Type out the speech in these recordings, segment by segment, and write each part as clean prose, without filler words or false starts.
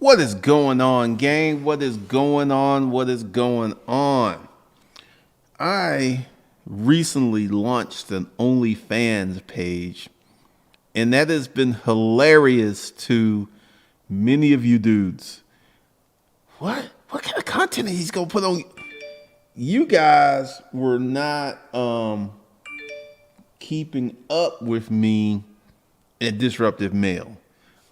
What is going on, gang? What is going on? What is going on? I recently launched an OnlyFans page, and that has been hilarious to many of you dudes. What kind of content is he gonna put on? You guys were not keeping up with me at Disruptive Mail.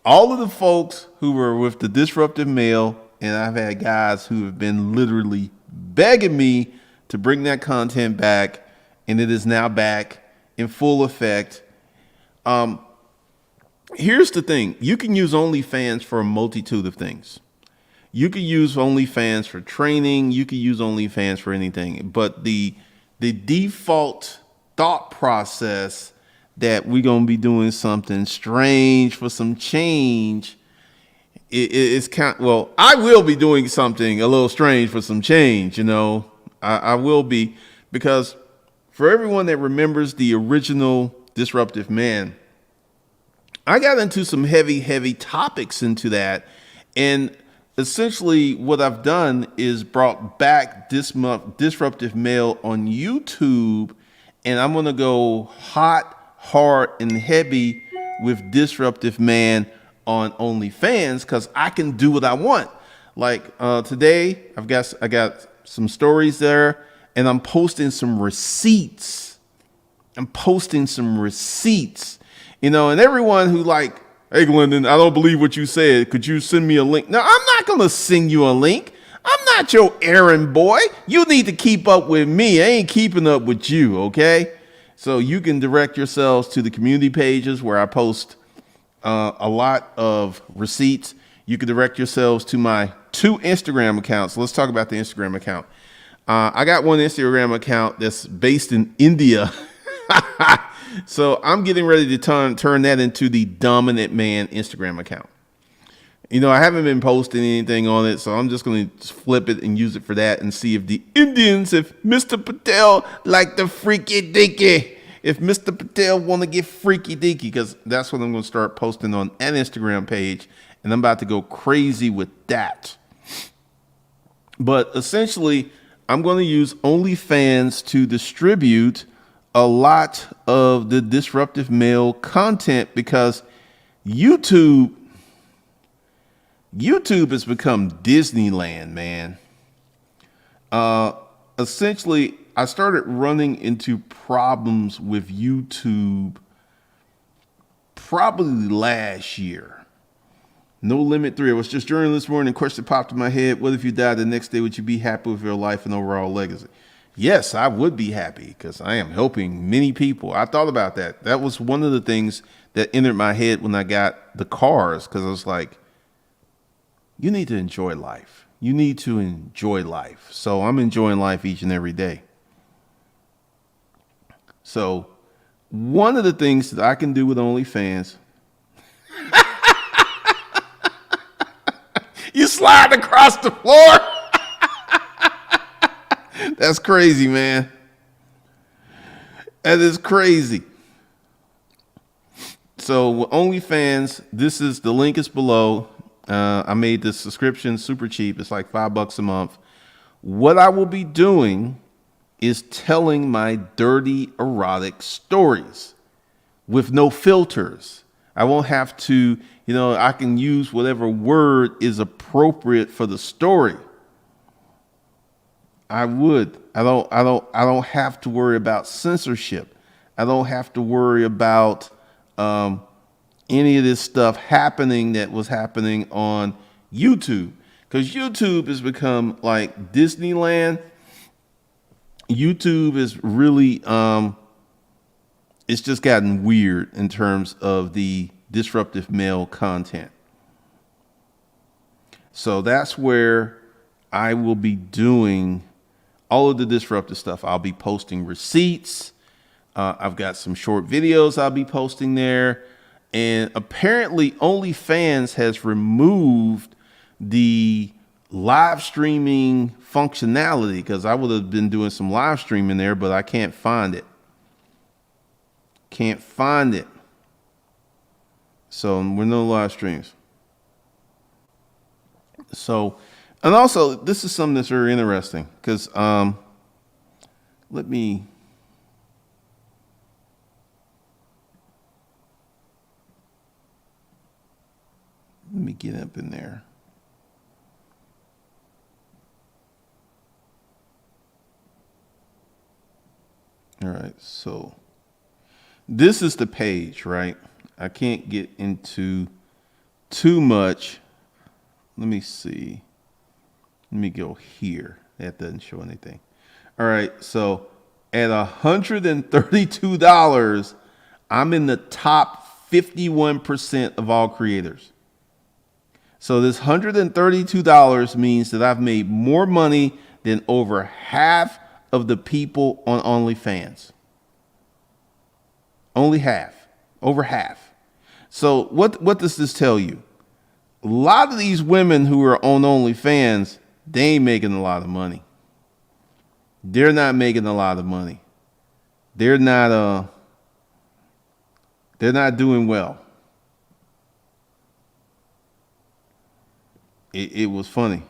All of the folks who were with the Disruptive Mail, and I've had guys who have been literally begging me to bring that content back, and it is now back in full effect. Here's the thing. You can use OnlyFans for a multitude of things. You can use OnlyFans for training. You can use OnlyFans for anything. But the default thought process that we're going to be doing something strange for some change, it's well, I will be doing something a little strange for some change, you know. I will be, because for everyone that remembers the original Disruptive Man, I got into some heavy topics into that. And essentially what I've done is brought back this month Disruptive Mail on YouTube, and I'm going to go hot, hard, and heavy with Disruptive Man on OnlyFans, because I can do what I want. Like today, I got some stories there, and I'm posting some receipts. You know, and everyone who like, hey, Glendon, I don't believe what you said. Could you send me a link? No, I'm not going to send you a link. I'm not your errand boy. You need to keep up with me. I ain't keeping up with you, okay? So you can direct yourselves to the community pages where I post a lot of receipts. You can direct yourselves to my 2 Instagram accounts. Let's talk about the Instagram account. I got one Instagram account that's based in India. So I'm getting ready to turn that into the Dominant Man Instagram account. You know, I haven't been posting anything on it, so I'm just going to flip it and use it for that and see if the Indians, if Mr. Patel like the freaky deaky, if Mr. Patel want to get freaky deaky, because that's what I'm going to start posting on an Instagram page, and I'm about to go crazy with that. But essentially, I'm going to use OnlyFans to distribute a lot of the Disruptive Mail content, because YouTube has become Disneyland, man. Essentially, I started running into problems with YouTube probably last year. No Limit 3. I was just journaling this morning. Question popped in my head. What if you died the next day? Would you be happy with your life and overall legacy? Yes, I would be happy, because I am helping many people. I thought about that. That was one of the things that entered my head when I got the cars, because I was like, you need to enjoy life. You need to enjoy life. So I'm enjoying life each and every day. So one of the things that I can do with OnlyFans, you slide across the floor. That's crazy, man. That is crazy. So with OnlyFans, the link is below. I made the subscription super cheap. It's like $5 a month. What I will be doing is telling my dirty, erotic stories with no filters. I won't have to, you know, I can use whatever word is appropriate for the story. I would. I don't have to worry about censorship. I don't have to worry about any of this stuff happening that was happening on YouTube, because YouTube has become like Disneyland. YouTube is really it's just gotten weird in terms of the Disruptive Mail content. So that's where I will be doing all of the disruptive stuff. I'll be posting receipts. I've got some short videos I'll be posting there. And apparently OnlyFans has removed the live streaming functionality, because I would have been doing some live streaming there, but I can't find it. So we're no live streams. So, and also this is something that's very interesting because let me get up in there. All right, so this is the page, right? I can't get into too much. Let me see. Let me go here. That doesn't show anything. All right, so at $132, I'm in the top 51% of all creators. So this $132 means that I've made more money than over half of the people on OnlyFans. Only half, over half. So what does this tell you? A lot of these women who are on OnlyFans, they ain't making a lot of money. They're not making a lot of money. They're not doing well. It was funny.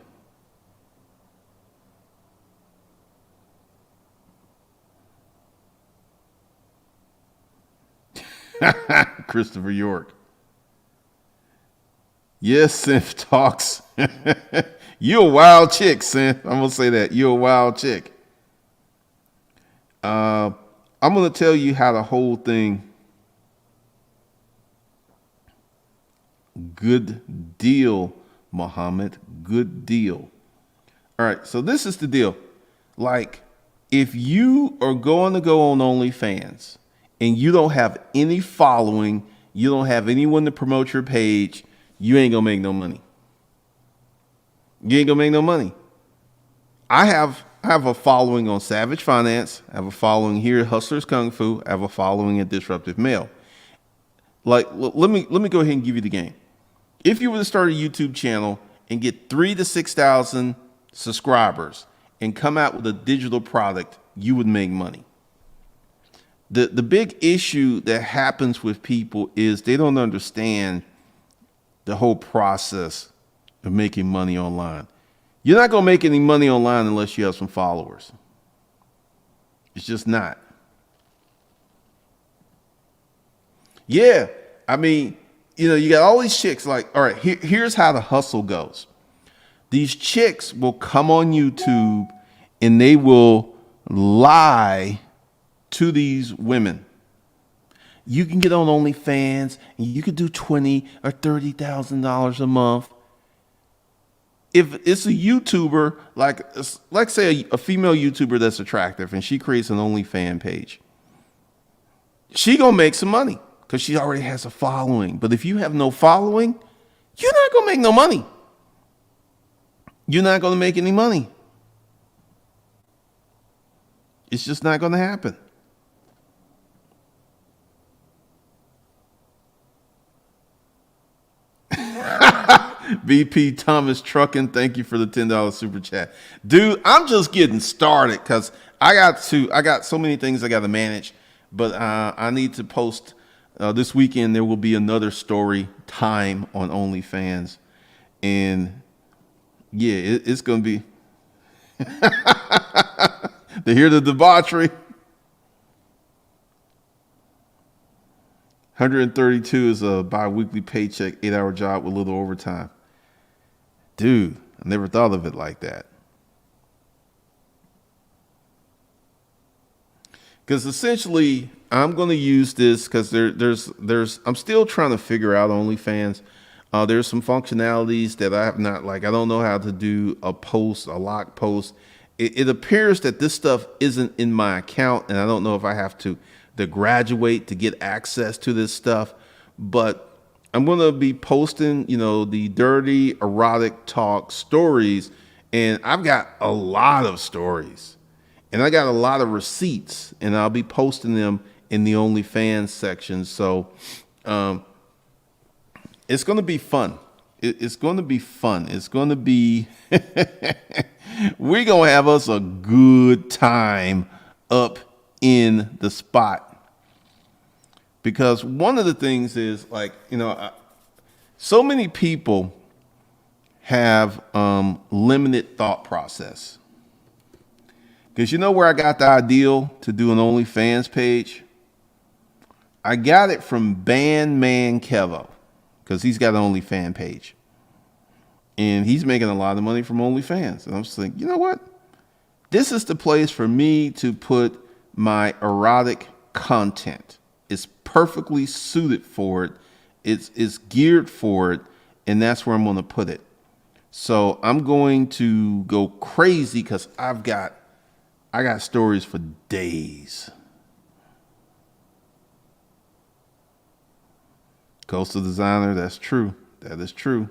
Christopher York. Yes, Synth talks. You a wild chick, Synth. I'm gonna say that. You a wild chick. I'm gonna tell you how the whole thing. Good deal, Muhammad. Good deal. All right, so this is the deal. Like, if you are going to go on OnlyFans and you don't have any following, you don't have anyone to promote your page, you ain't gonna make no money. You ain't gonna make no money. I have a following on Savage Finance. I have a following here at Hustlers Kung Fu. I have a following at Disruptive Mail. Like, let me go ahead and give you the game. If you were to start a YouTube channel and get 3,000 to 6,000 subscribers and come out with a digital product, you would make money. The big issue that happens with people is they don't understand the whole process of making money online. You're not going to make any money online unless you have some followers. It's just not. Yeah. I mean, you got all these chicks like, all right, here's how the hustle goes. These chicks will come on YouTube and they will lie to these women. You can get on OnlyFans and you could do $20,000 or $30,000 a month. If it's a YouTuber, like say a female YouTuber that's attractive and she creates an OnlyFans page, she gonna make some money because she already has a following. But if you have no following, you're not gonna make no money. You're not gonna make any money. It's just not gonna happen. VP Thomas Trucking, thank you for the $10 super chat. Dude, I'm just getting started because I got so many things I got to manage, but I need to post this weekend. There will be another story time on OnlyFans, and yeah, it's going to be to hear the debauchery. 132 is a bi-weekly paycheck, 8-hour job with little overtime. Dude, I never thought of it like that. Because essentially, I'm going to use this because I'm still trying to figure out OnlyFans. There's some functionalities that I have not, like, I don't know how to do a lock post. It appears that this stuff isn't in my account, and I don't know if I have to graduate to get access to this stuff, but I'm going to be posting, the dirty erotic talk stories, and I've got a lot of stories and I got a lot of receipts, and I'll be posting them in the OnlyFans section. So it's going to be fun. It's going to be fun. It's going to be, we're going to have us a good time up in the spot. Because one of the things is, like, so many people have limited thought process. Because you know where I got the ideal to do an OnlyFans page? I got it from Bandman Kevo, because he's got an OnlyFans page. And he's making a lot of money from OnlyFans. And I'm just like, you know what? This is the place for me to put my erotic content. It's perfectly suited for it. It's geared for it. And that's where I'm going to put it. So I'm going to go crazy because I got stories for days. Koastal Dezigner, that's true. That is true.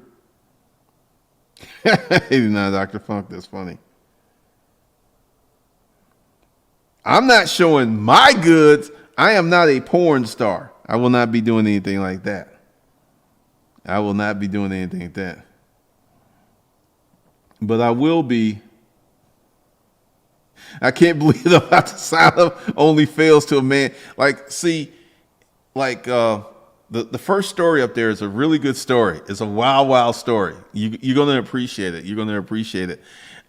89 Dr. Funk, that's funny. I'm not showing my goods. I am not a porn star. I will not be doing anything like that. I will not be doing anything like that. But I will be. I can't believe I'm about to sign up OnlyFans to a man. Like, see, like the first story up there is a really good story. It's a wild, wild story. You're going to appreciate it. You're going to appreciate it.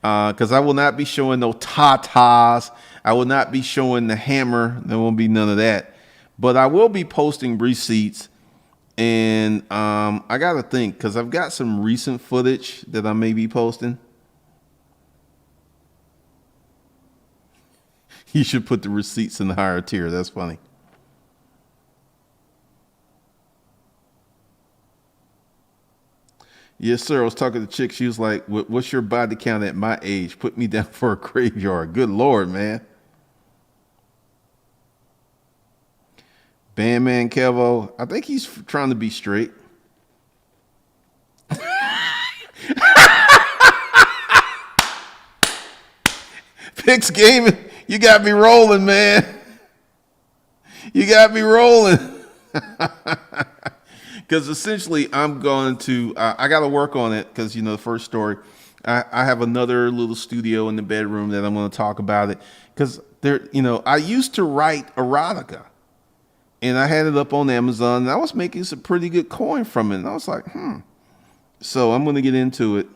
Because I will not be showing no tatas. I will not be showing the hammer. There won't be none of that. But I will be posting receipts. And I got to think, because I've got some recent footage that I may be posting. You should put the receipts in the higher tier. That's funny. Yes, sir. I was talking to the chick. She was like, what's your body count at my age? Put me down for a graveyard. Good Lord, man. Bandman Kevo. I think he's trying to be straight. Pix Gaming. You got me rolling, man. You got me rolling. Because essentially I'm going to, I got to work on it because, you know, the first story, I have another little studio in the bedroom that I'm going to talk about it. Because there, you know, I used to write erotica and I had it up on Amazon and I was making some pretty good coin from it. And I was like, So I'm going to get into it.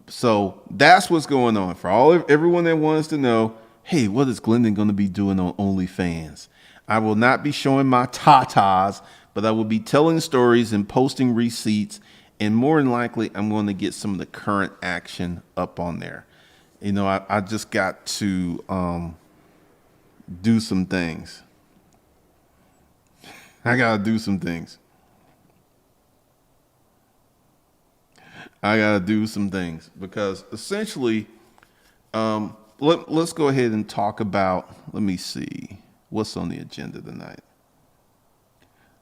So that's what's going on for everyone that wants to know, hey, what is Glendon going to be doing on OnlyFans? I will not be showing my tatas, but I will be telling stories and posting receipts. And more than likely, I'm going to get some of the current action up on there. You know, I just got to do some things. I got to do some things. I got to do some things because essentially, let's go ahead and talk about, let me see, what's on the agenda tonight.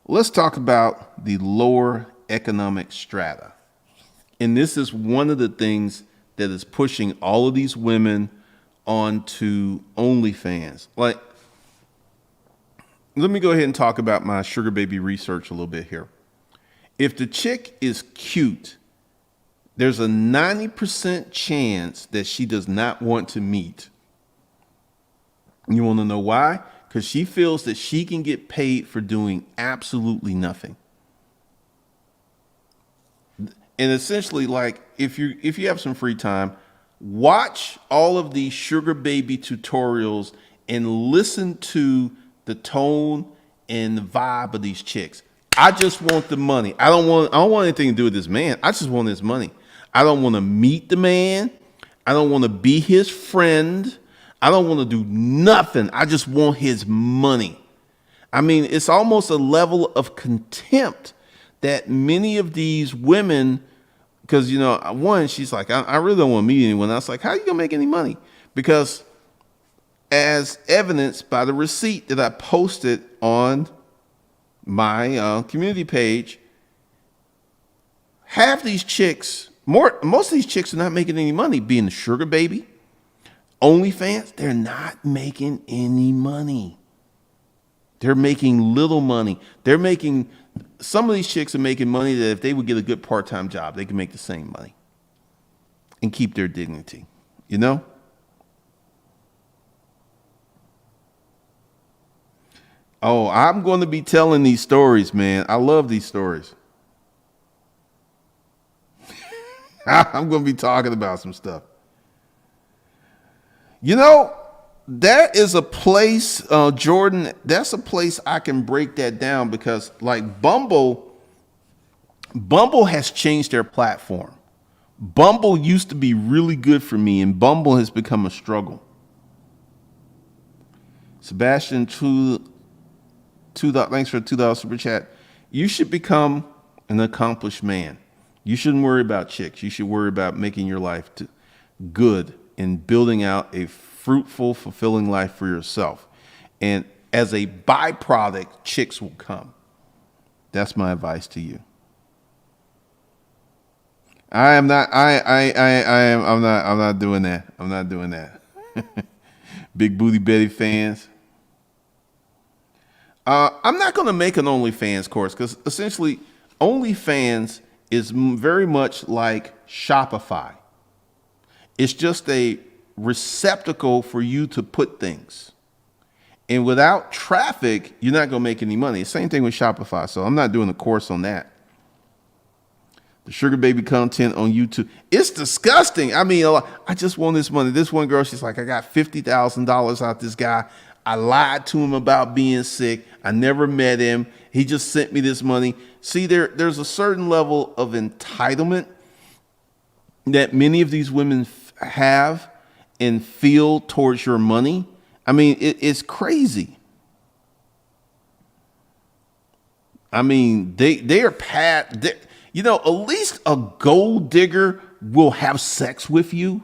Let's talk about the lower economic strata. And this is one of the things that is pushing all of these women onto OnlyFans. Like, let me go ahead and talk about my sugar baby research a little bit here. If the chick is cute, there's a 90% chance that she does not want to meet. You want to know why? Because she feels that she can get paid for doing absolutely nothing. And essentially, like, if you have some free time, watch all of these sugar baby tutorials and listen to the tone and the vibe of these chicks. I just want the money. I don't want anything to do with this man. I just want his money. I don't want to meet the man. I don't want to be his friend. I don't want to do nothing. I just want his money. I mean, it's almost a level of contempt that many of these women, because, you know, one, she's like, I really don't want to meet anyone. I was like, how are you going to make any money? Because as evidenced by the receipt that I posted on my community page, half these chicks, most of these chicks are not making any money being a sugar baby. OnlyFans, they're not making any money. They're making little money. Some of these chicks are making money that if they would get a good part-time job, they can make the same money and keep their dignity, you know? Oh, I'm going to be telling these stories, man. I love these stories. I'm going to be talking about some stuff. You know, that is a place, Jordan, that's a place I can break that down because like Bumble has changed their platform. Bumble used to be really good for me, and Bumble has become a struggle. Sebastian, thanks for $2 super chat. You should become an accomplished man. You shouldn't worry about chicks. You should worry about making your life good and building out a fruitful, fulfilling life for yourself. And as a byproduct, chicks will come. That's my advice to you. I'm not doing that. I'm not doing that. Big Booty Betty fans. I'm not going to make an OnlyFans course because essentially OnlyFans is very much like Shopify. It's just a receptacle for you to put things. And without traffic, you're not going to make any money. Same thing with Shopify. So I'm not doing a course on that. The sugar baby content on YouTube. It's disgusting. I mean, I just want this money. This one girl, she's like, I got $50,000 out this guy. I lied to him about being sick. I never met him. He just sent me this money. See, there's a certain level of entitlement that many of these women have and feel towards your money. I mean, it's crazy. I mean, they are you know, at least a gold digger will have sex with you.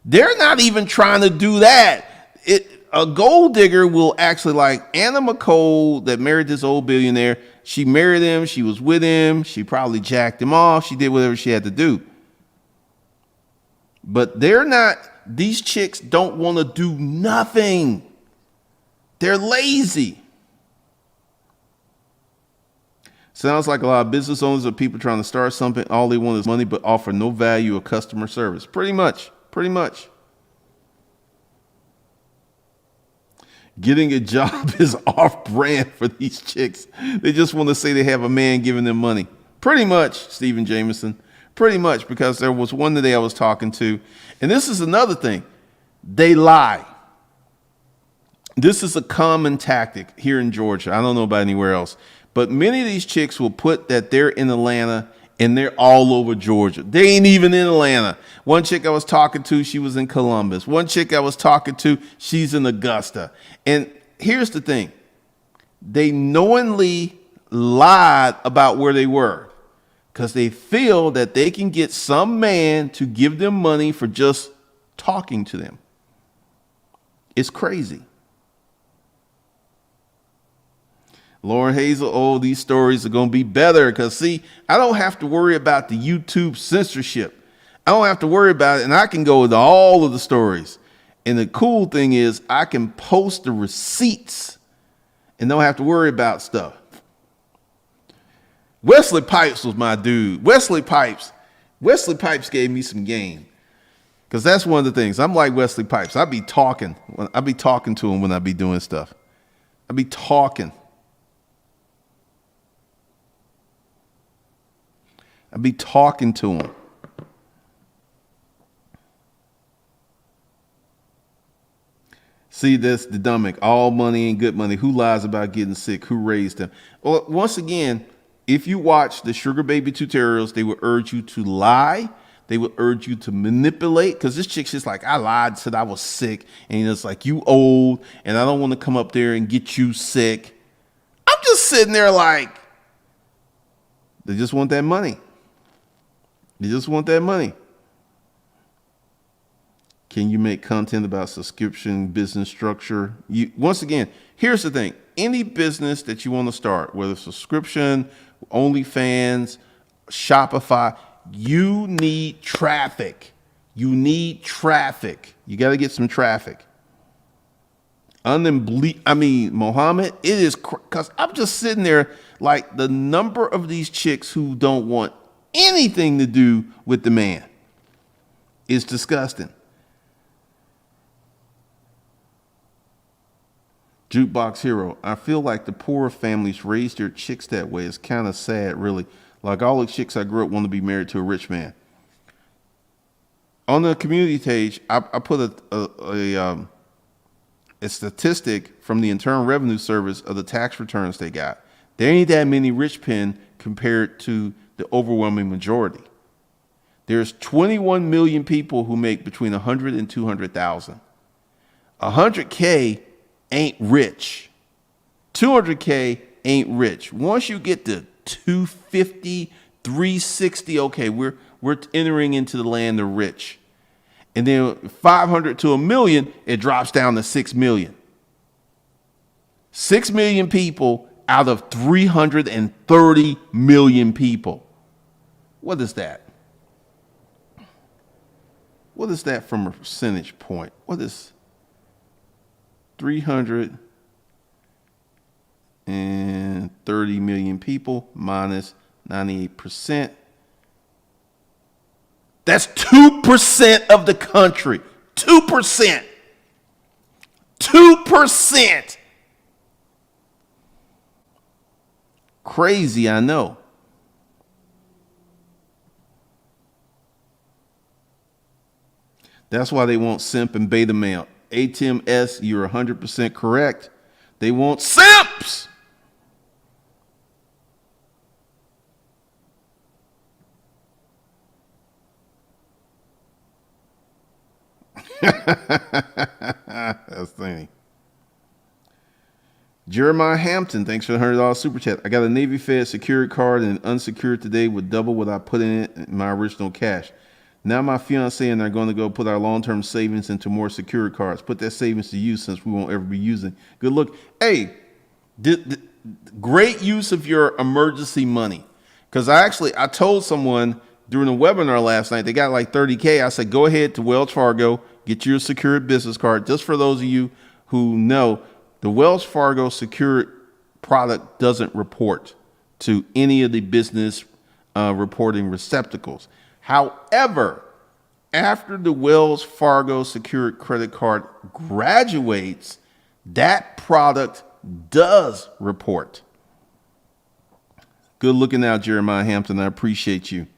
They're not even trying to do that. A gold digger will actually, like Anna McCole that married this old billionaire. She married him. She was with him. She probably jacked him off. She did whatever she had to do. But these chicks don't want to do nothing. They're lazy. Sounds like a lot of business owners or people trying to start something. All they want is money, but offer no value or customer service. Pretty much. Getting a job is off brand for these chicks. They just want to say they have a man giving them money. Pretty much, Stephen Jamerson. Pretty much, because there was one today I was talking to, and this is another thing. They lie. This is a common tactic here in Georgia. I don't know about anywhere else. But many of these chicks will put that they're in Atlanta and they're all over Georgia. They ain't even in Atlanta. One chick I was talking to, she was in Columbus. One chick I was talking to, she's in Augusta. And here's the thing. They knowingly lied about where they were because they feel that they can get some man to give them money for just talking to them. It's crazy. Lauren Hazel, these stories are going to be better because, see, I don't have to worry about the YouTube censorship. I don't have to worry about it, and I can go into all of the stories. And the cool thing is I can post the receipts and don't have to worry about stuff. Wesley Pipes was my dude. Wesley Pipes gave me some game because that's one of the things. I'm like Wesley Pipes. I be talking to him when I be doing stuff. I be talking to him. See, this the dummick. All money ain't good money. Who lies about getting sick? Who raised them? Well, once again, if you watch the sugar baby tutorials, they would urge you to lie. They would urge you to manipulate. Because this chick's just like, I lied, said I was sick. And it's like, you old, and I don't want to come up there and get you sick. I'm just sitting there like, they just want that money. They just want that money. Can you make content about subscription business structure? Once again, here's the thing. Any business that you want to start, whether it's subscription, OnlyFans, Shopify, you need traffic. You got to get some traffic. Mohammed, it is because I'm just sitting there like the number of these chicks who don't want anything to do with the man is disgusting. Jukebox Hero, I feel like the poorer families raise their chicks that way. It's kind of sad, really. Like all the chicks I grew up want to be married to a rich man. On the community page, I put a statistic from the Internal Revenue Service of the tax returns they got. There ain't that many rich men compared to the overwhelming majority. There's 21 million people who make between 100 and 200,000. 100K ain't rich. 200K ain't rich. Once you get to 250, 360, okay, we're entering into the land of rich. And then 500 to a million, it drops down to 6 million. 6 million people out of 330 million people. What is that? What is that from a percentage point? What is 330 million people minus 98%? That's 2% of the country. 2%. 2%. Crazy, I know. That's why they want simp and beta male. ATMS, you're 100% correct. They want simps. That's funny. Jeremiah Hampton, thanks for the $100 super chat. I got a Navy Fed secured card and unsecured today with double what I put in it in my original cash. Now my fiance and I are going to go put our long-term savings into more secured cards. Put that savings to use since we won't ever be using. Good look. Hey, great use of your emergency money. Because I told someone during the webinar last night, they got like 30K. I said, go ahead to Wells Fargo, get your secured business card. Just for those of you who know, the Wells Fargo secured product doesn't report to any of the business reporting receptacles. However, after the Wells Fargo secured credit card graduates, that product does report. Good looking out, Jeremiah Hampton. I appreciate you.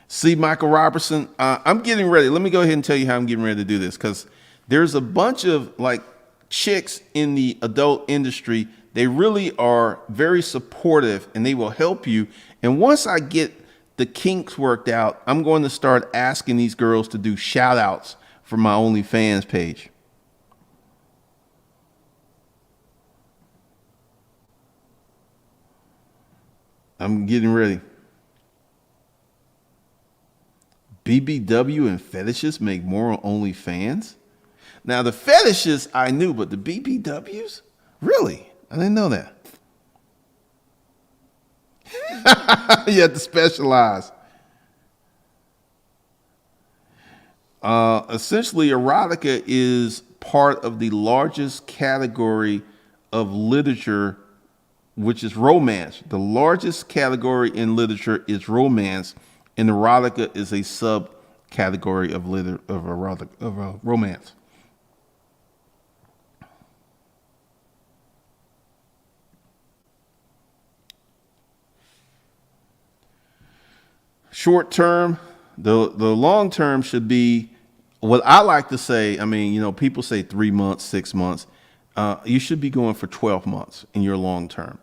See, Michael Robertson, I'm getting ready. Let me go ahead and tell you how I'm getting ready to do this, because there's a bunch of like chicks in the adult industry. They really are very supportive and they will help you. And once I get the kinks worked out, I'm going to start asking these girls to do shout outs for my OnlyFans page. I'm getting ready. BBW and fetishes make more on OnlyFans? Now, the fetishes I knew, but the BBWs? Really? I didn't know that. You have to specialize. Essentially, erotica is part of the largest category of literature, which is romance. The largest category in literature is romance, and erotica is a subcategory of romance. Short term, the long term should be what I like to say. I mean, you know, people say 3 months, 6 months. You should be going for 12 months in your long term.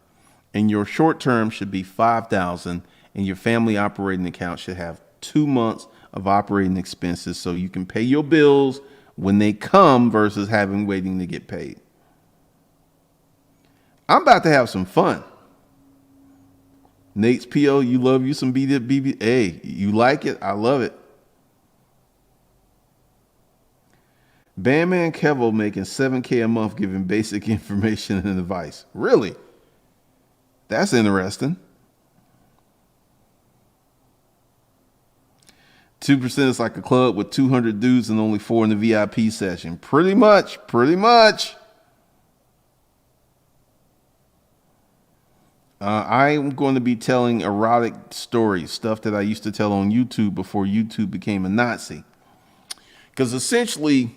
And your short term should be 5,000, and your family operating account should have 2 months of operating expenses so you can pay your bills when they come versus waiting to get paid. I'm about to have some fun. Nate's PO, you love you some BB. Hey, you like it? I love it. Bandman Kevo making $7K a month giving basic information and advice. Really? That's interesting. 2% is like a club with 200 dudes and only 4 in the VIP session. Pretty much. I'm going to be telling erotic stories, stuff that I used to tell on YouTube before YouTube became a Nazi. Because essentially,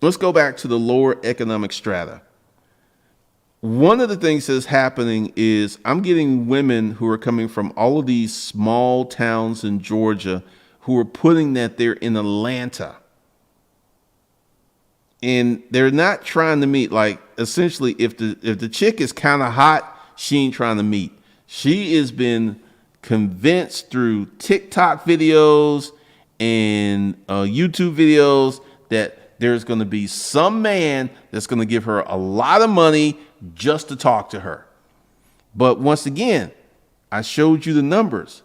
let's go back to the lower economic strata. One of the things that's happening is I'm getting women who are coming from all of these small towns in Georgia who are putting that they're in Atlanta. And they're not trying to meet. Like, essentially, if the chick is kind of hot, she ain't trying to meet. She has been convinced through TikTok videos and YouTube videos that there's going to be some man that's going to give her a lot of money just to talk to her. But once again, I showed you the numbers.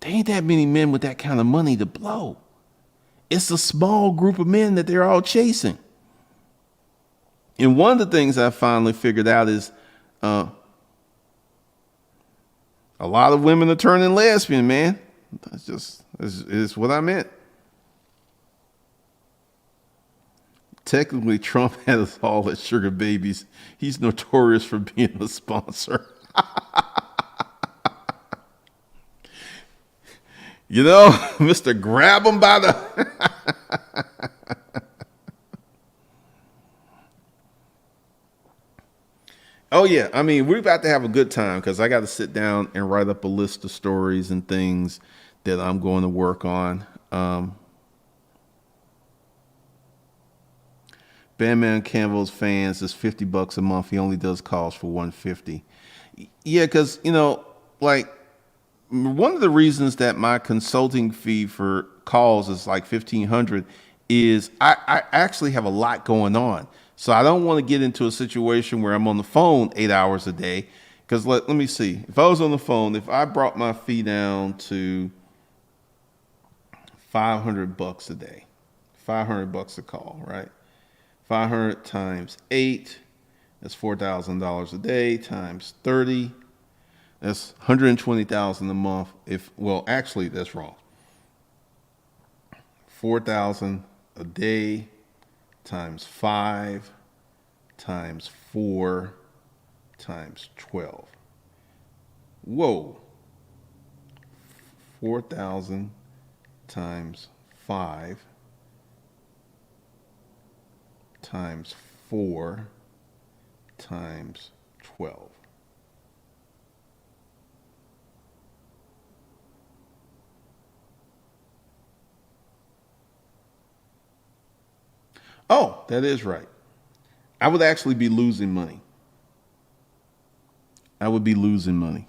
There ain't that many men with that kind of money to blow. It's a small group of men that they're all chasing. And one of the things I finally figured out is a lot of women are turning lesbian, man. It's what I meant. Technically, Trump had us all as sugar babies. He's notorious for being a sponsor. You know, Mr. Grab him by the... Oh, yeah. I mean, we're about to have a good time because I got to sit down and write up a list of stories and things that I'm going to work on. Bandman Campbell's fans is $50 a month. He only does calls for $150. Yeah, because, you know, like one of the reasons that my consulting fee for calls is like $1,500 is I actually have a lot going on. So I don't want to get into a situation where I'm on the phone 8 hours a day. Because let me see. If I was on the phone, if I brought my fee down to $500 a day, $500 a call, right? 500 times 8, that's $4,000 a day times 30. That's $120,000 a month. Well, actually, that's wrong. 4,000 a day times 5 times 4 times 12. Whoa. 4,000 times 5 times 4 times 12. Oh, that is right. I would actually be losing money. I would be losing money.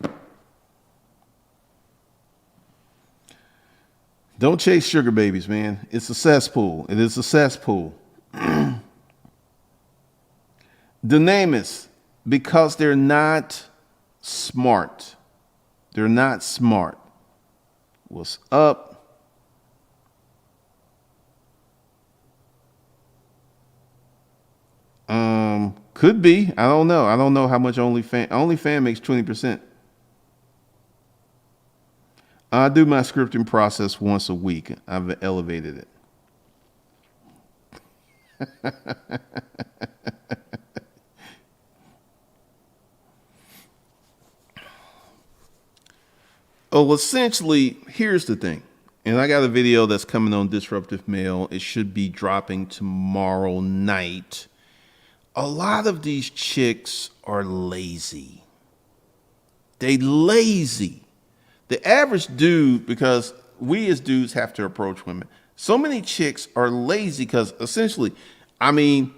Don't chase sugar babies, man. It's a cesspool. It is a cesspool. Dunamis, because they're not smart. They're not smart. What's up? Could be. I don't know. I don't know how much OnlyFan makes 20%. I do my scripting process once a week. I've elevated it. Oh, essentially, here's the thing. And I got a video that's coming on Disruptive Mail. It should be dropping tomorrow night. A lot of these chicks are lazy. They lazy. The average dude, because we as dudes have to approach women. So many chicks are lazy because essentially, I mean,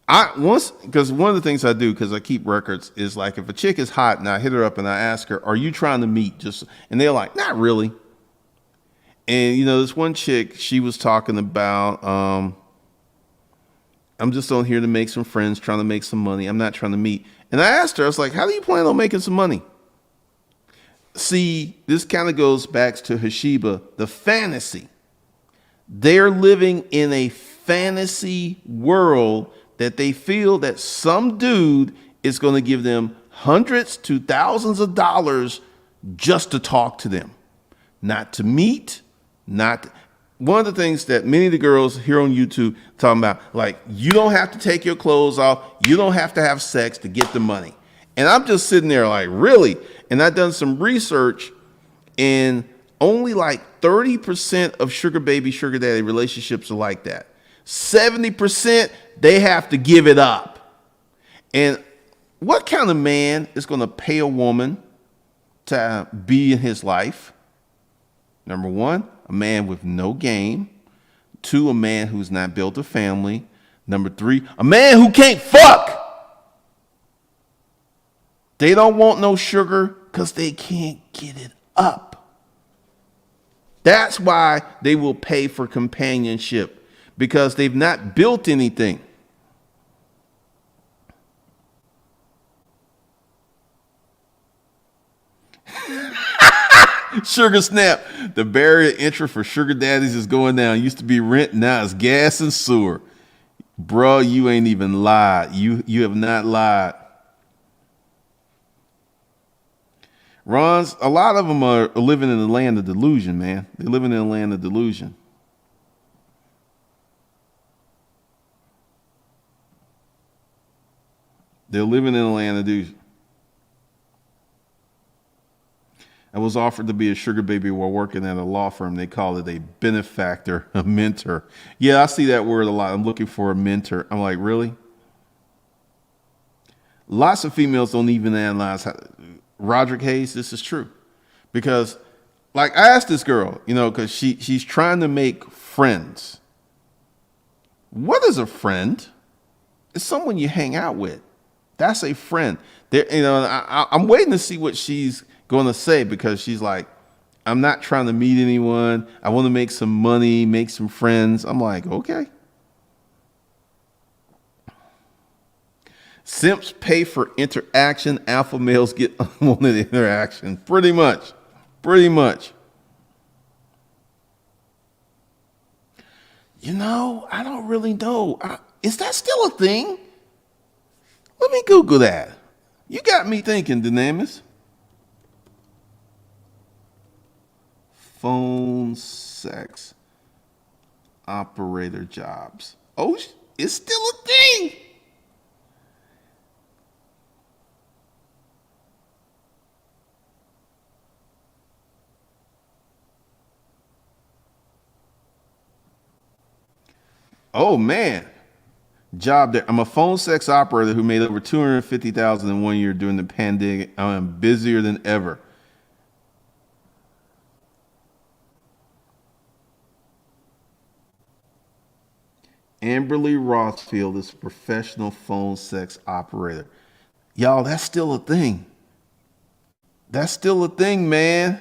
because one of the things I do, because I keep records, is like if a chick is hot and I hit her up and I ask her, are you trying to meet? And they're like, not really. And, you know, this one chick, she was talking about, I'm just on here to make some friends, trying to make some money. I'm not trying to meet. And I asked her, I was like, how do you plan on making some money? See, this kind of goes back to Habesha, the fantasy. They're living in a fantasy world that they feel that some dude is going to give them hundreds to thousands of dollars just to talk to them, not to meet, one of the things that many of the girls here on YouTube talking about, like, you don't have to take your clothes off. You don't have to have sex to get the money. And I'm just sitting there like, really? And I've done some research, and only like 30% of sugar baby, sugar daddy relationships are like that. 70%, they have to give it up. And what kind of man is going to pay a woman to be in his life? Number one, a man with no game. Two, a man who's not built a family. Number three, a man who can't fuck. They don't want no sugar because they can't get it up. That's why they will pay for companionship, because they've not built anything. Sugar snap. The barrier entry for sugar daddies is going down. Used to be rent, now it's gas and sewer. Bro, you ain't even lied. You have not lied. Ron's, a lot of them are living in the land of delusion, man. They're living in the land of delusion. They're living in the land of delusion. I was offered to be a sugar baby while working at a law firm. They call it a benefactor, a mentor. Yeah, I see that word a lot. I'm looking for a mentor. I'm like, really? Lots of females don't even analyze how. Roderick Hayes, this is true. Because, like, I asked this girl, because she's trying to make friends. What is a friend? It's someone you hang out with. That's a friend. I'm waiting to see what she's going to say, because she's like, I'm not trying to meet anyone. I want to make some money, make some friends. I'm like, okay. Simps pay for interaction. Alpha males get unwanted interaction. Pretty much. I don't really know. Is that still a thing? Let me Google that. You got me thinking, Dunamis. Phone sex operator jobs. Oh, it's still a thing. Oh man, job there. I'm a phone sex operator who made over $250,000 in 1 year during the pandemic. I am busier than ever. Amberly Rossfield is a professional phone sex operator. Y'all, that's still a thing. That's still a thing, man.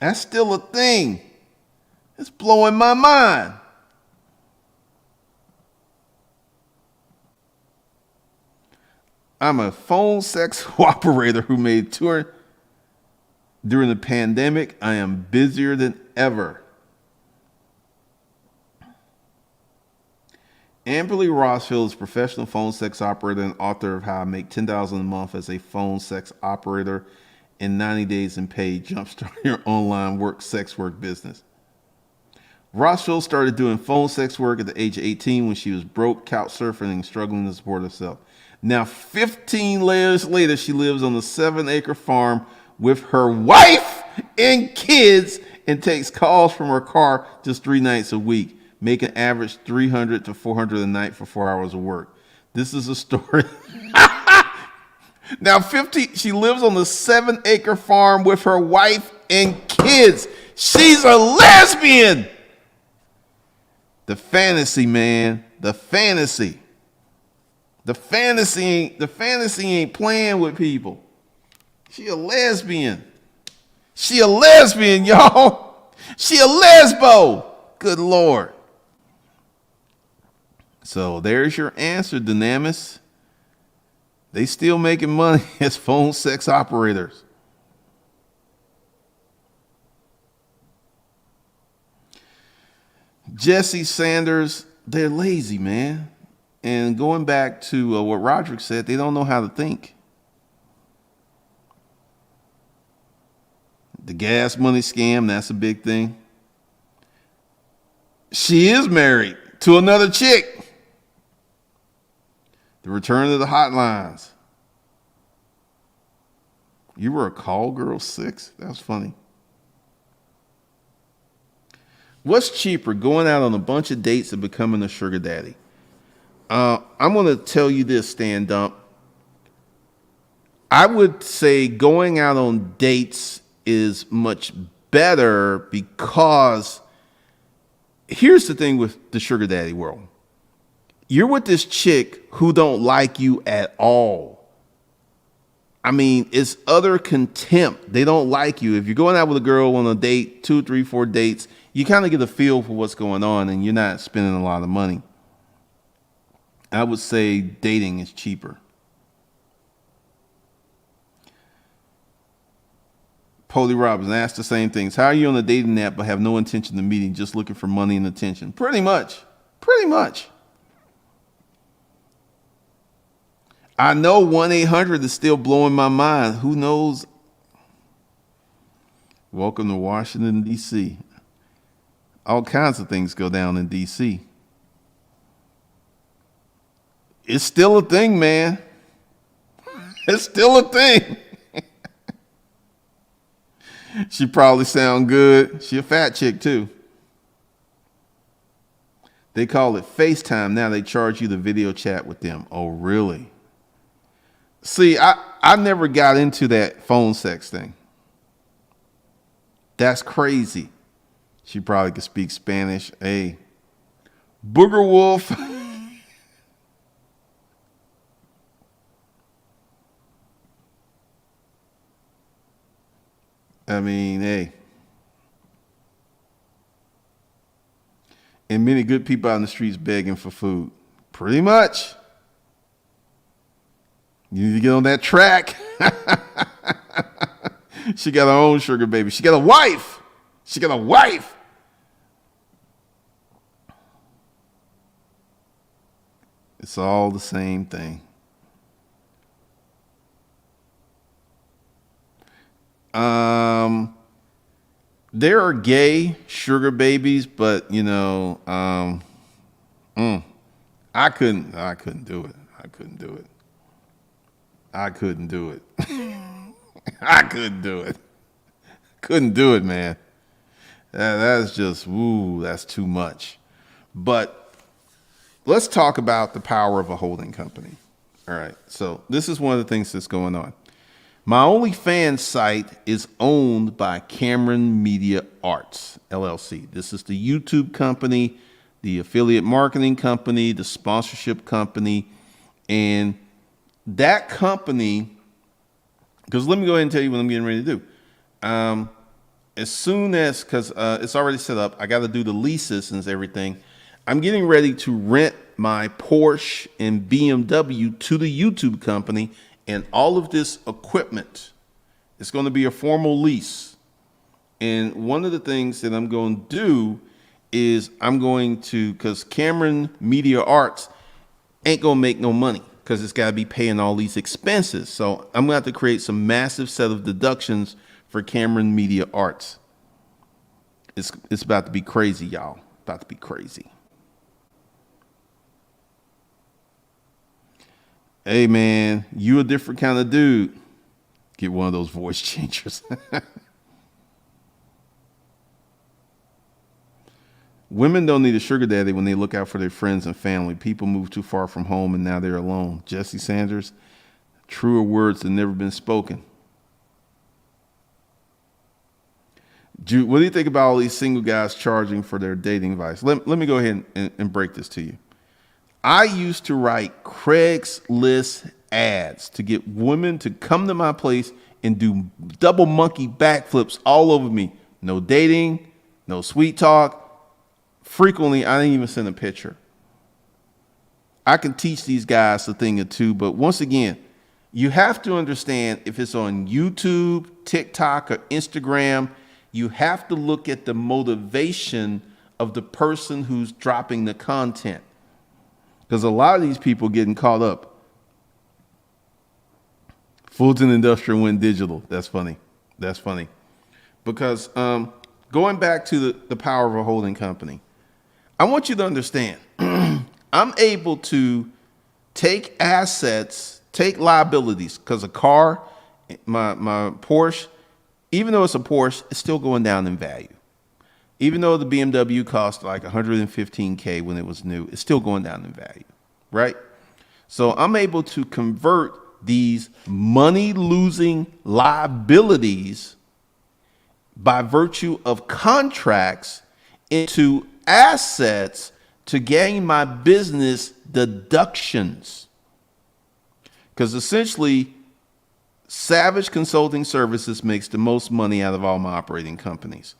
That's still a thing. It's blowing my mind. I'm a phone sex operator who made $200,000 during the pandemic. I am busier than ever. Amberly Rossfield is a professional phone sex operator and author of How I Make $10,000 a Month as a Phone Sex Operator in 90 Days and Paid. Jumpstart your online sex work business. Rossfield started doing phone sex work at the age of 18 when she was broke, couch surfing, and struggling to support herself. Now, 15 years later, she lives on a 7-acre farm with her wife and kids and takes calls from her car just 3 nights a week, making average $300 to $400 a night for 4 hours of work. This is a story. Now, she lives on the 7-acre farm with her wife and kids. She's a lesbian. The fantasy, man. The fantasy. The fantasy ain't playing with people. She a lesbian. She a lesbian, y'all. She a lesbo. Good Lord. So there's your answer, Dunamis. They still making money as phone sex operators. Jesse Sanders, they're lazy, man. And going back to what Roderick said, they don't know how to think. The gas money scam, that's a big thing. She is married to another chick. The return of the hotlines. You were a call girl 6? That was funny. What's cheaper, going out on a bunch of dates or becoming a sugar daddy? I'm going to tell you this, Stan Dump. I would say going out on dates is much better because here's the thing with the sugar daddy world. You're with this chick who don't like you at all. I mean, it's utter contempt. They don't like you. If you're going out with a girl on a date, 2, 3, 4 dates, you kind of get a feel for what's going on and you're not spending a lot of money. I would say dating is cheaper. Polly Robinson asked the same things. How are you on a dating app but have no intention of meeting, just looking for money and attention? Pretty much. Pretty much. I know 1-800 is still blowing my mind. Who knows? Welcome to Washington, D.C. All kinds of things go down in D.C. It's still a thing, man. It's still a thing. She probably sound good. She a fat chick too. They call it FaceTime. Now they charge you the video chat with them. Oh, really? See, I never got into that phone sex thing. That's crazy. She probably could speak Spanish. Hey, Booger Wolf. I mean, hey. And many good people out in the streets begging for food. Pretty much. You need to get on that track. She got her own sugar baby. She got a wife. She got a wife. It's all the same thing. There are gay sugar babies, but you know, I couldn't do it. I couldn't do it. I couldn't do it. I couldn't do it. Couldn't do it, man. That's just, woo, that's too much. But let's talk about the power of a holding company. All right. So this is one of the things that's going on. My OnlyFans site is owned by Cameron Media Arts, LLC. This is the YouTube company, the affiliate marketing company, the sponsorship company. And that company, because let me go ahead and tell you what I'm getting ready to do. As soon as, because it's already set up, I got to do the leases and everything. I'm getting ready to rent my Porsche and BMW to the YouTube company. And all of this equipment is going to be a formal lease. And one of the things that I'm going to do is I'm going to, because Cameron Media Arts ain't going to make no money because it's got to be paying all these expenses. So I'm going to have to create some massive set of deductions for Cameron Media Arts. It's about to be crazy, y'all. About to be crazy. Hey, man, you a different kind of dude. Get one of those voice changers. Women don't need a sugar daddy when they look out for their friends and family. People move too far from home and now they're alone. Jesse Sanders, truer words have never been spoken. Jude, what do you think about all these single guys charging for their dating advice? Let me go ahead and break this to you. I used to write Craigslist ads to get women to come to my place and do double monkey backflips all over me. No dating, no sweet talk. Frequently, I didn't even send a picture. I can teach these guys a thing or two, but once again, you have to understand if it's on YouTube, TikTok, or Instagram, you have to look at the motivation of the person who's dropping the content. Because a lot of these people getting caught up. Fulton Industrial went digital. That's funny. That's funny. Because going back to the power of a holding company, I want you to understand, I'm able to take assets, take liabilities, because a car, my Porsche, even though it's a Porsche, it's still going down in value. Even though the BMW cost like 115K when it was new, it's still going down in value, right? So I'm able to convert these money losing liabilities by virtue of contracts into assets to gain my business deductions. Because essentially, Savage Consulting Services makes the most money out of all my operating companies.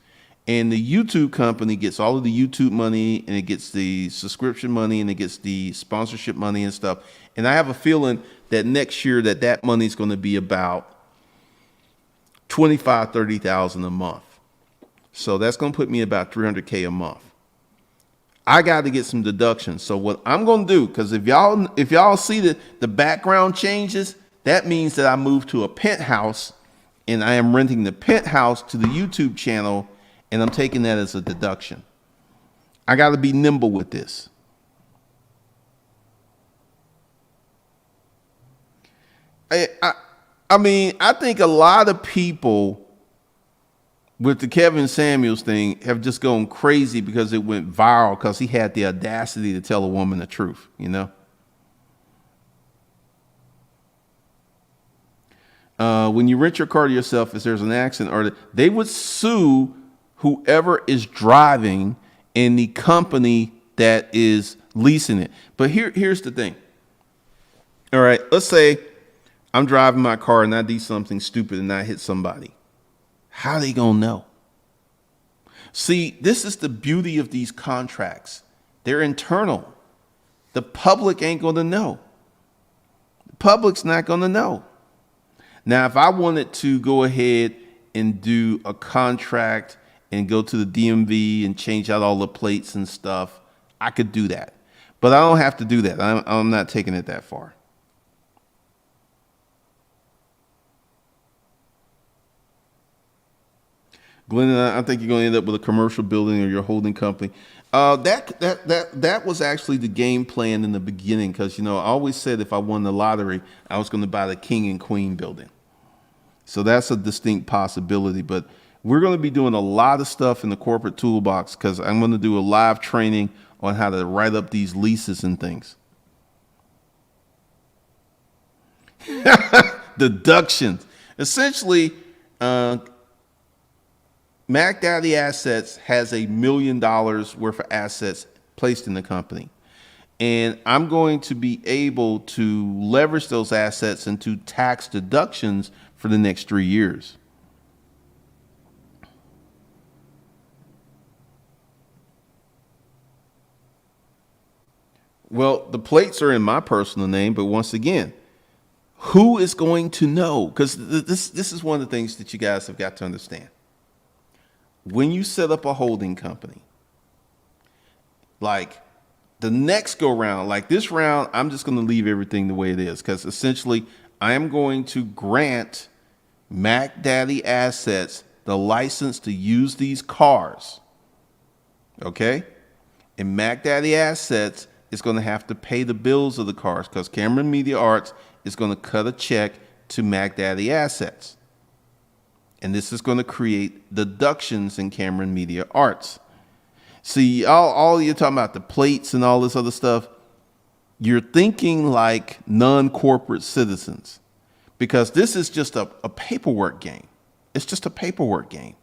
And the YouTube company gets all of the YouTube money, and it gets the subscription money, and it gets the sponsorship money and stuff. And I have a feeling that next year that money is going to be about $25,000, $30,000 a month. So that's going to put me about $300K a month. I got to get some deductions. So what I'm going to do, because if y'all see the background changes, that means that I moved to a penthouse, and I am renting the penthouse to the YouTube channel, and I'm taking that as a deduction. I got to be nimble with this. I mean, I think a lot of people with the Kevin Samuels thing have just gone crazy because it went viral because he had the audacity to tell a woman the truth, you know? When you rent your car to yourself, if there's an accident, or they would sue whoever is driving in the company that is leasing it. But here's the thing. All right, let's say I'm driving my car and I do something stupid and I hit somebody. How are they gonna know? See, this is the beauty of these contracts. They're internal. The public ain't gonna know. The public's not gonna know. Now, if I wanted to go ahead and do a contract and go to the DMV and change out all the plates and stuff, I could do that. But I don't have to do that. I'm not taking it that far. Glenn, I think you're going to end up with a commercial building or your holding company. That was actually the game plan in the beginning, because, you know, I always said if I won the lottery, I was going to buy the King and Queen building. So that's a distinct possibility. But we're going to be doing a lot of stuff in the corporate toolbox, because I'm going to do a live training on how to write up these leases and things. Deductions. Essentially, Mac Daddy Assets has $1 million worth of assets placed in the company. And I'm going to be able to leverage those assets into tax deductions for the next 3 years. Well, the plates are in my personal name, but once again, who is going to know? Because this is one of the things that you guys have got to understand. When you set up a holding company, like the next go round, like this round, I'm just going to leave everything the way it is, because essentially I am going to grant Mac Daddy Assets the license to use these cars. Okay? And Mac Daddy Assets is going to have to pay the bills of the cars, because Cameron Media Arts is going to cut a check to Mac Daddy Assets. And this is going to create deductions in Cameron Media Arts. See, all you're talking about, the plates and all this other stuff, you're thinking like non-corporate citizens, because this is just a paperwork game. It's just a paperwork game.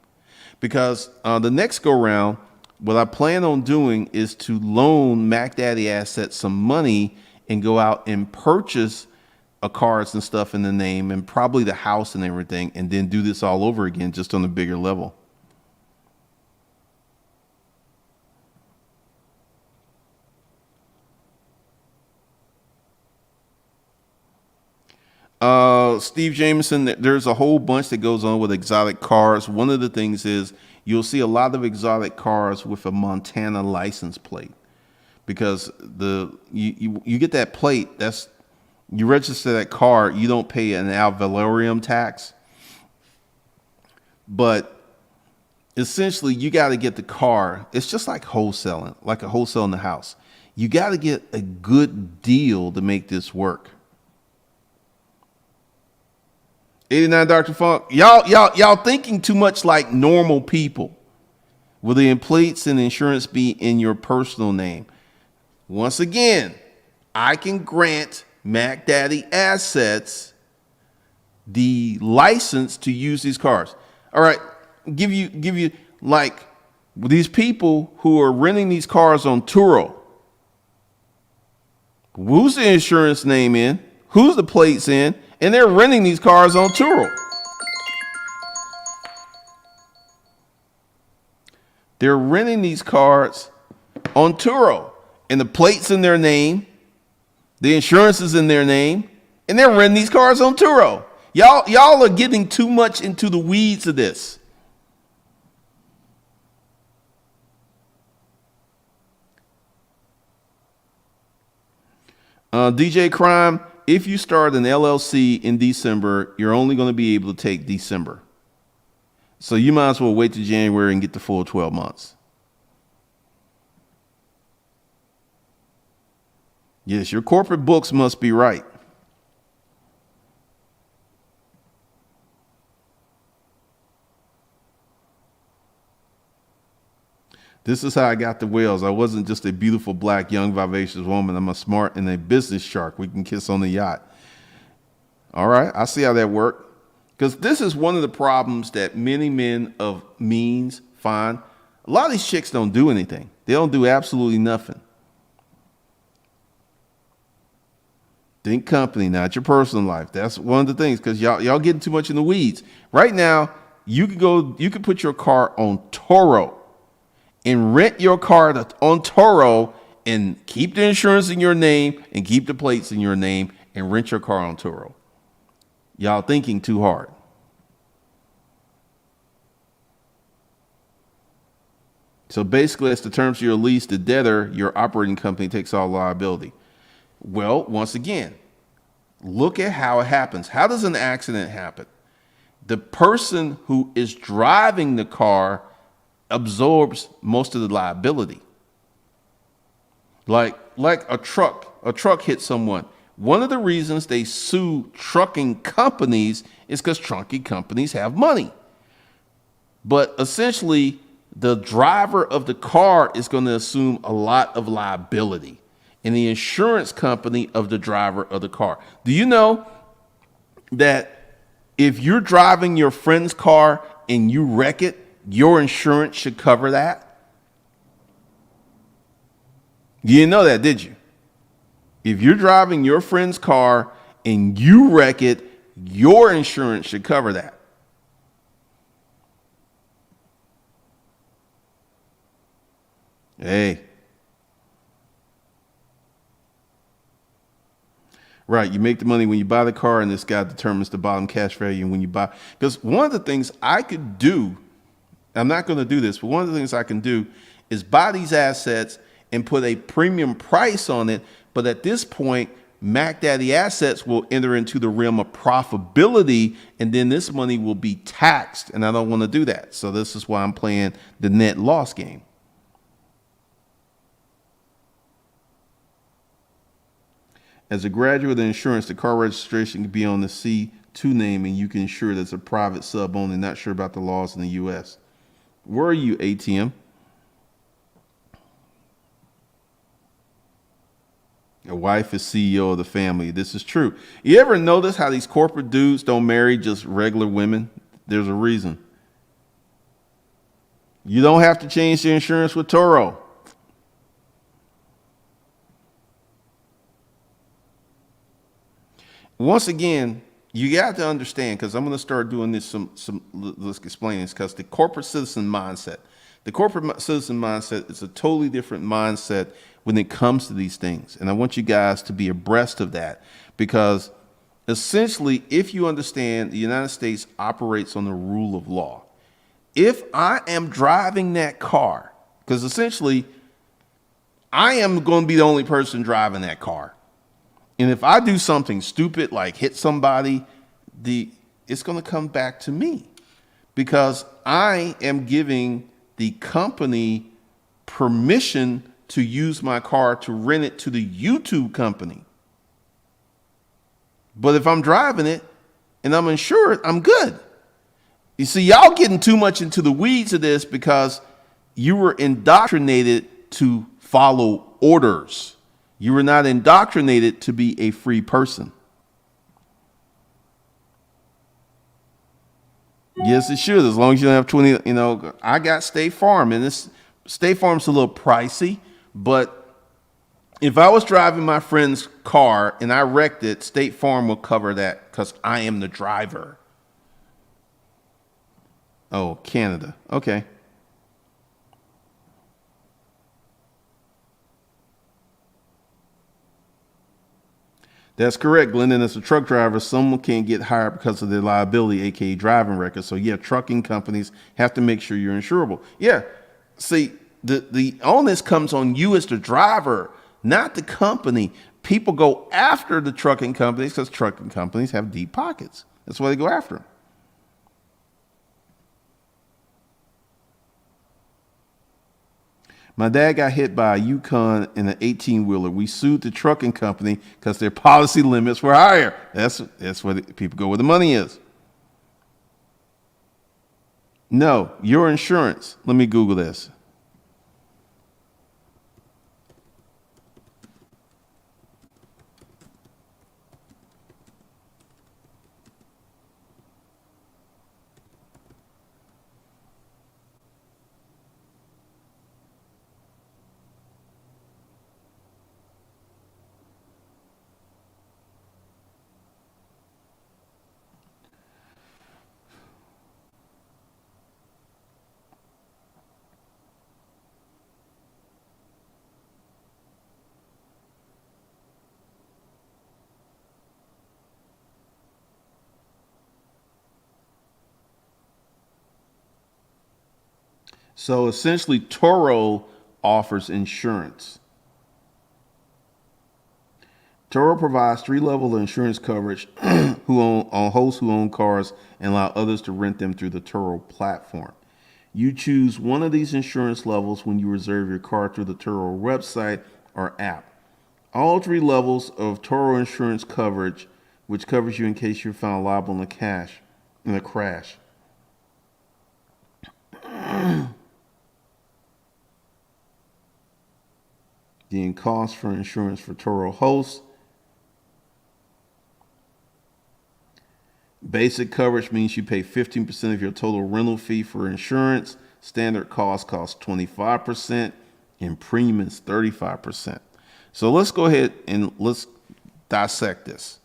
Because the next go round, what I plan on doing is to loan Mac Daddy Assets some money and go out and purchase cars and stuff in the name, and probably the house and everything, and then do this all over again, just on a bigger level. Steve Jamerson, there's a whole bunch that goes on with exotic cars. One of the things is you'll see a lot of exotic cars with a Montana license plate, because you get that plate, you register that car, you don't pay an ad valorem tax. But essentially, you got to get the car. It's just like wholesaling, like a wholesale in the house. You got to get a good deal to make this work. 89 Dr. Funk, y'all thinking too much like normal people. Will the plates and insurance be in your personal name? Once again, I can grant Mac Daddy Assets the license to use these cars. All right, give you like these people who are renting these cars on Turo. Who's the insurance name in? Who's the plates in? And they're renting these cars on Turo. They're renting these cars on Turo, and the plates in their name, the insurance is in their name, and they're renting these cars on Turo. Y'all are getting too much into the weeds of this. DJ Crime, if you start an LLC in December, you're only going to be able to take December. So you might as well wait to January and get the full 12 months. Yes, your corporate books must be right. This is how I got the whales. I wasn't just a beautiful, black, young, vivacious woman. I'm a smart and a business shark. We can kiss on the yacht. All right, I see how that worked. Because this is one of the problems that many men of means find. A lot of these chicks don't do anything. They don't do absolutely nothing. Think company, not your personal life. That's one of the things, because y'all getting too much in the weeds. Right now, you can put your car on Turo and rent your car on Turo and keep the insurance in your name and keep the plates in your name and rent your car on Turo. Y'all thinking too hard. So basically, as the terms of your lease, the debtor, your operating company, takes all liability. Well, once again, look at how it happens. How does an accident happen? The person who is driving the car absorbs most of the liability. Like a truck hits someone. One of the reasons they sue trucking companies is because trucking companies have money. But essentially, the driver of the car is going to assume a lot of liability, and the insurance company of the driver of the car. Do you know that if you're driving your friend's car and you wreck it, your insurance should cover that? You didn't know that, did you? If you're driving your friend's car and you wreck it, your insurance should cover that. Hey. Right, you make the money when you buy the car, and this guy determines the bottom cash value when you buy. Because one of the things I could do, I'm not going to do this, but one of the things I can do is buy these assets and put a premium price on it. But at this point, Mac Daddy Assets will enter into the realm of profitability, and then this money will be taxed. And I don't want to do that. So this is why I'm playing the net loss game. As a graduate of insurance, the car registration can be on the C2 name, and you can insure that's a private sub only. Not sure about the laws in the U.S. Where are you, ATM? A wife is CEO of the family. This is true. You ever notice how these corporate dudes don't marry just regular women? There's a reason. You don't have to change the insurance with Turo. Once again, you got to understand, because I'm going to start doing this. Let's explain this, because the corporate citizen mindset is a totally different mindset when it comes to these things. And I want you guys to be abreast of that, because essentially, if you understand, the United States operates on the rule of law. If I am driving that car, because essentially I am going to be the only person driving that car. And if I do something stupid, like hit somebody, it's going to come back to me, because I am giving the company permission to use my car to rent it to the YouTube company. But if I'm driving it and I'm insured, I'm good. You see, y'all getting too much into the weeds of this, because You were indoctrinated to follow orders. You were not indoctrinated to be a free person. Yes, it should, as long as you don't have 20, I got State Farm, and this State Farm's a little pricey, but if I was driving my friend's car and I wrecked it, State Farm will cover that because I am the driver. Oh, Canada. Okay. That's correct, Glendon. As a truck driver, someone can't get hired because of their liability, aka driving record. So yeah, trucking companies have to make sure you're insurable. Yeah. See, the onus comes on you as the driver, not the company. People go after the trucking companies because trucking companies have deep pockets. That's why they go after them. My dad got hit by a Yukon in an 18-wheeler. We sued the trucking company because their policy limits were higher. That's where people go where the money is. No, your insurance. Let me Google this. So essentially, Toro offers insurance. Toro provides 3 levels of insurance coverage on hosts who own cars and allow others to rent them through the Toro platform. You choose one of these insurance levels when you reserve your car through the Toro website or app. All 3 levels of Toro insurance coverage, which covers you in case you're found liable in a crash. The cost for insurance for Toro hosts. Basic coverage means you pay 15% of your total rental fee for insurance. Standard costs 25%, and premium is 35%. So let's go ahead and let's dissect this.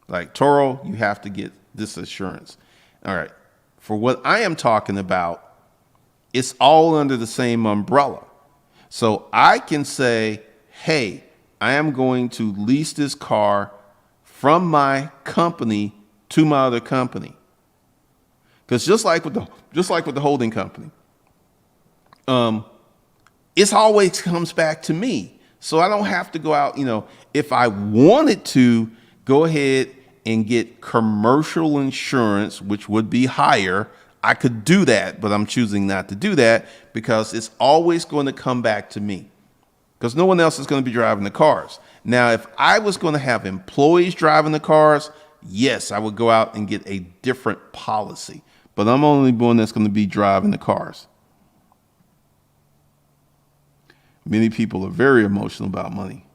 Like Toro, you have to get this insurance. All right. For what I am talking about, it's all under the same umbrella. So I can say, hey, I am going to lease this car from my company to my other company. Because just like with the holding company, it always comes back to me. So I don't have to go out, if I wanted to go ahead and get commercial insurance, which would be higher, I could do that, but I'm choosing not to do that because it's always going to come back to me because no one else is going to be driving the cars. Now, if I was going to have employees driving the cars, yes, I would go out and get a different policy, but I'm only one that's going to be driving the cars. Many people are very emotional about money.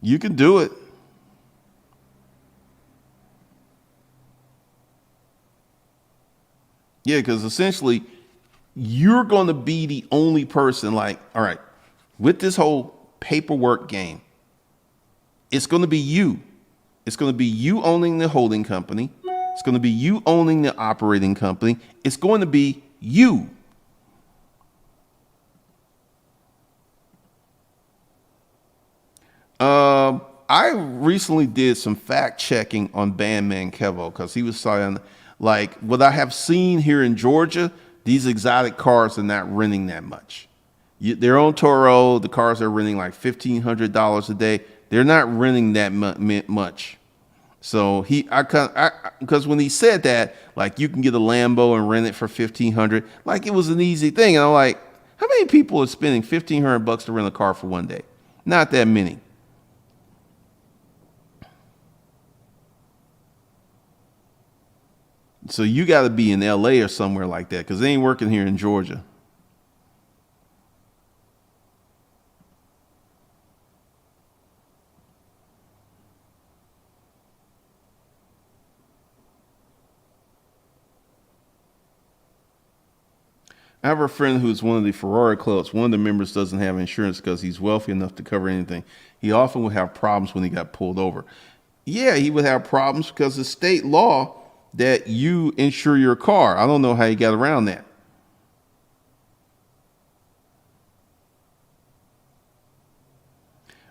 You can do it. Yeah, because essentially you're going to be the only person like, all right, with this whole paperwork game, it's going to be you. It's going to be you owning the holding company. It's going to be you owning the operating company. It's going to be you. I recently did some fact checking on Bandman Kevo because he was saying, like, what I have seen here in Georgia, these exotic cars are not renting that much. They're on Toro. The cars are renting like $1,500 a day. They're not renting that much. So because when he said that, like, you can get a Lambo and rent it for $1,500, like it was an easy thing. And I'm like, how many people are spending $1,500 to rent a car for one day? Not that many. So you got to be in LA or somewhere like that because they ain't working here in Georgia. I have a friend who's one of the Ferrari clubs. One of the members doesn't have insurance because he's wealthy enough to cover anything. He often would have problems when he got pulled over. Yeah, he would have problems because it's state law that you insure your car. I don't know how he got around that.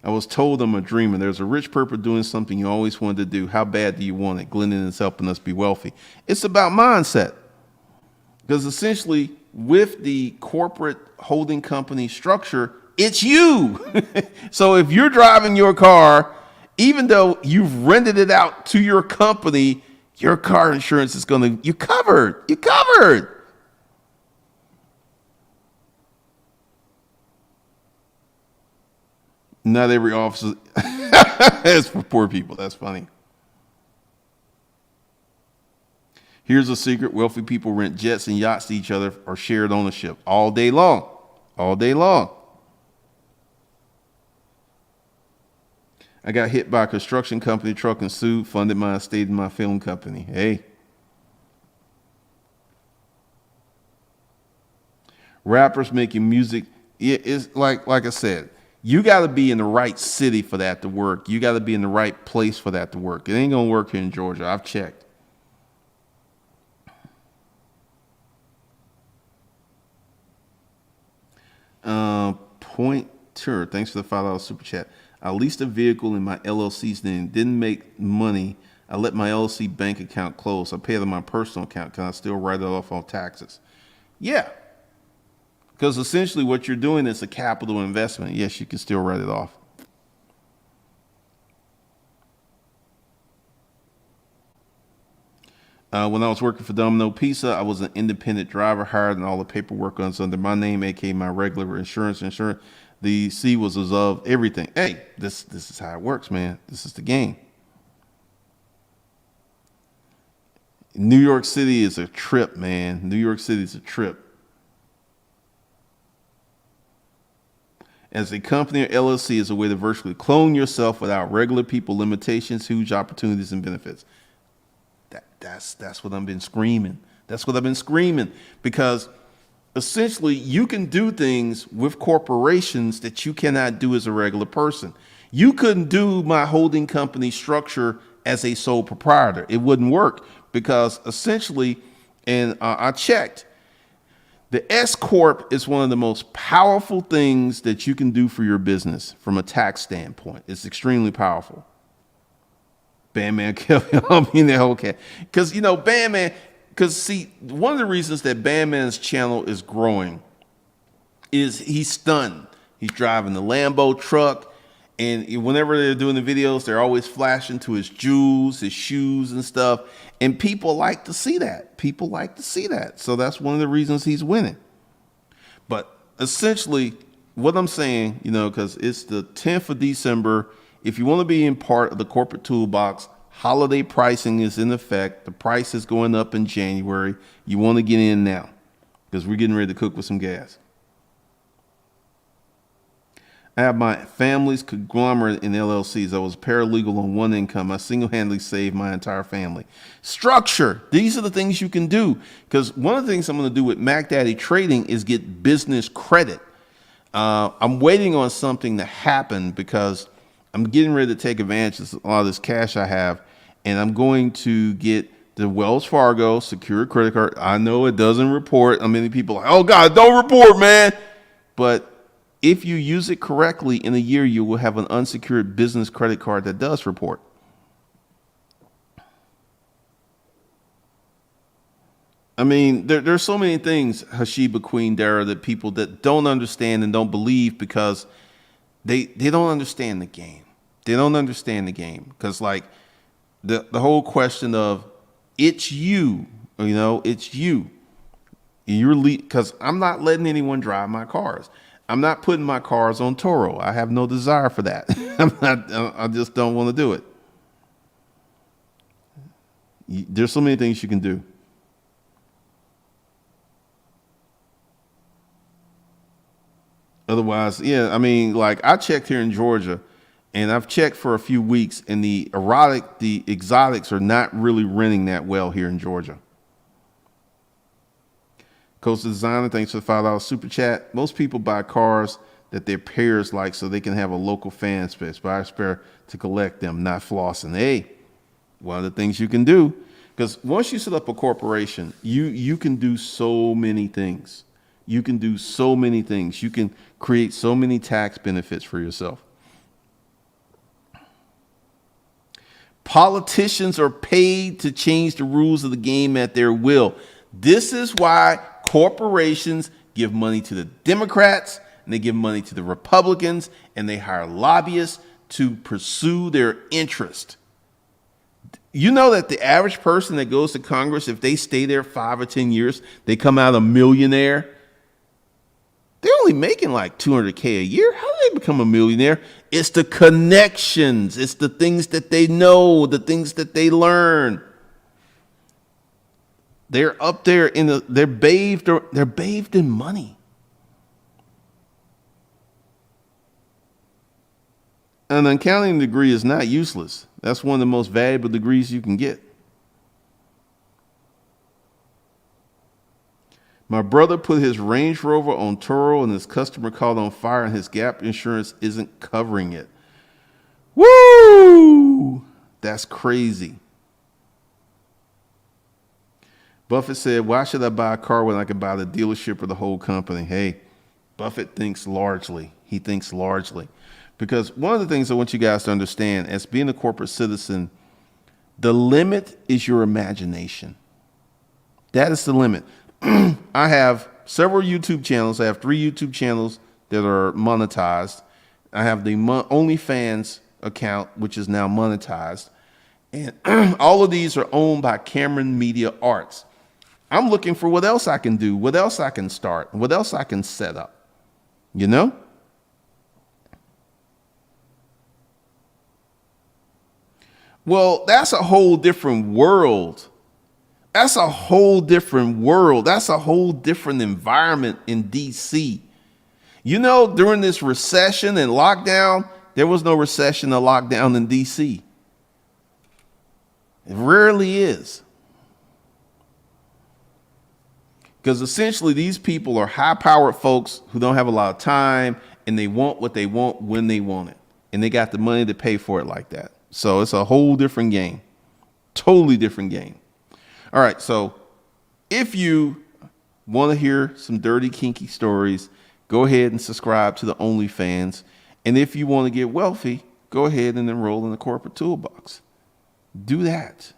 I was told I'm a dreamer. There's a rich purpose doing something you always wanted to do. How bad do you want it? Glendon is helping us be wealthy. It's about mindset. Because essentially, with the corporate holding company structure, it's you. So if you're driving your car, even though you've rented it out to your company, your car insurance is you're covered. You're covered. Not every officer is for poor people. That's funny. Here's a secret. Wealthy people rent jets and yachts to each other or shared ownership all day long. All day long. I got hit by a construction company truck and sued, funded my estate in my film company. Hey. Rappers making music. It's like I said, you got to be in the right city for that to work. You got to be in the right place for that to work. It ain't going to work here in Georgia. I've checked. Pointer, thanks for the $5 super chat. I leased a vehicle in my LLC's name, didn't make money. I let my LLC bank account close. I paid on my personal account. Can I still write it off on taxes? Yeah, because essentially what you're doing is a capital investment. Yes, you can still write it off. When I was working for Domino Pizza, I was an independent driver hired, and all the paperwork was under my name, aka my regular insurance. The C was above everything. Hey, this is how it works, man. This is the game. New York City is a trip, man. New York City is a trip. As a company or LLC is a way to virtually clone yourself without regular people limitations, huge opportunities, and benefits. That's what I've been screaming. That's what I've been screaming, because essentially you can do things with corporations that you cannot do as a regular person. You couldn't do my holding company structure as a sole proprietor. It wouldn't work because essentially, and I checked, the S Corp is one of the most powerful things that you can do for your business from a tax standpoint. It's extremely powerful. Bandman Kelly, I mean the whole cat. Because, Bandman, because see, one of the reasons that Bandman's channel is growing is he's stunned. He's driving the Lambo truck, and whenever they're doing the videos, they're always flashing to his jewels, his shoes and stuff. And people like to see that. People like to see that. So that's one of the reasons he's winning. But essentially, what I'm saying, because it's the 10th of December, if you want to be in part of the corporate toolbox, holiday pricing is in effect. The price is going up in January. You want to get in now because we're getting ready to cook with some gas. I have my family's conglomerate in LLCs. I was paralegal on one income. I single-handedly saved my entire family. Structure. These are the things you can do, because one of the things I'm going to do with Mac Daddy Trading is get business credit. I'm waiting on something to happen because I'm getting ready to take advantage of a lot of this cash I have, and I'm going to get the Wells Fargo secured credit card. I know it doesn't report. Many people are like, oh God, don't report, man. But if you use it correctly in a year, you will have an unsecured business credit card that does report. There's so many things, Hashiba Queen Dara, that people that don't understand and don't believe because they don't understand the game. They don't understand the game because, like, the whole question of it's you, it's you. You're because I'm not letting anyone drive my cars. I'm not putting my cars on Toro. I have no desire for that. I just don't want to do it. There's so many things you can do. Otherwise, yeah, I mean, like I checked here in Georgia and I've checked for a few weeks and the exotics are not really renting that well here in Georgia. Koastal Dezigner, thanks for the $5 super chat. Most people buy cars that their peers like so they can have a local fan space. Buy a spare to collect them, not flossing. Hey, one of the things you can do, because once you set up a corporation, you can do so many things. You can do so many things. You can create so many tax benefits for yourself. Politicians are paid to change the rules of the game at their will. This is why corporations give money to the Democrats and they give money to the Republicans and they hire lobbyists to pursue their interest. You know that the average person that goes to Congress, if they stay there 5 or 10 years, they come out a millionaire. They're only making like $200K a year. How do they become a millionaire? It's the connections. It's the things that they know, the things that they learn. They're up there they're bathed in money. An accounting degree is not useless. That's one of the most valuable degrees you can get. My brother put his Range Rover on Toro and his customer caught on fire and his gap insurance isn't covering it. Woo! That's crazy. Buffett said, why should I buy a car when I can buy the dealership or the whole company? Hey, Buffett thinks largely. He thinks largely. Because one of the things I want you guys to understand, as being a corporate citizen, the limit is your imagination. That is the limit. I have several YouTube channels. I have 3 YouTube channels that are monetized. I have the OnlyFans account, which is now monetized. And all of these are owned by Cameron Media Arts. I'm looking for what else I can do, what else I can start, what else I can set up. You know? Well, that's a whole different world. That's a whole different world. That's a whole different environment in DC. You know, during this recession and lockdown, there was no recession or lockdown in DC. It rarely is. Because essentially these people are high-powered folks who don't have a lot of time and they want what they want when they want it. And they got the money to pay for it like that. So it's a whole different game. Totally different game. All right, so if you want to hear some dirty, kinky stories, go ahead and subscribe to the OnlyFans. And if you want to get wealthy, go ahead and enroll in the corporate toolbox. Do that.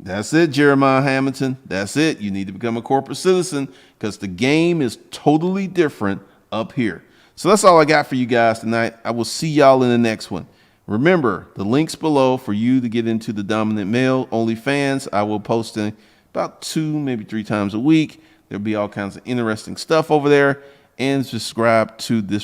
That's it, Jeremiah Hamilton. That's it. You need to become a corporate citizen because the game is totally different up here. So that's all I got for you guys tonight. I will see y'all in the next one. Remember, the links below for you to get into the Dominant Male OnlyFans. I will post about 2, maybe 3 times a week. There'll be all kinds of interesting stuff over there. And subscribe to this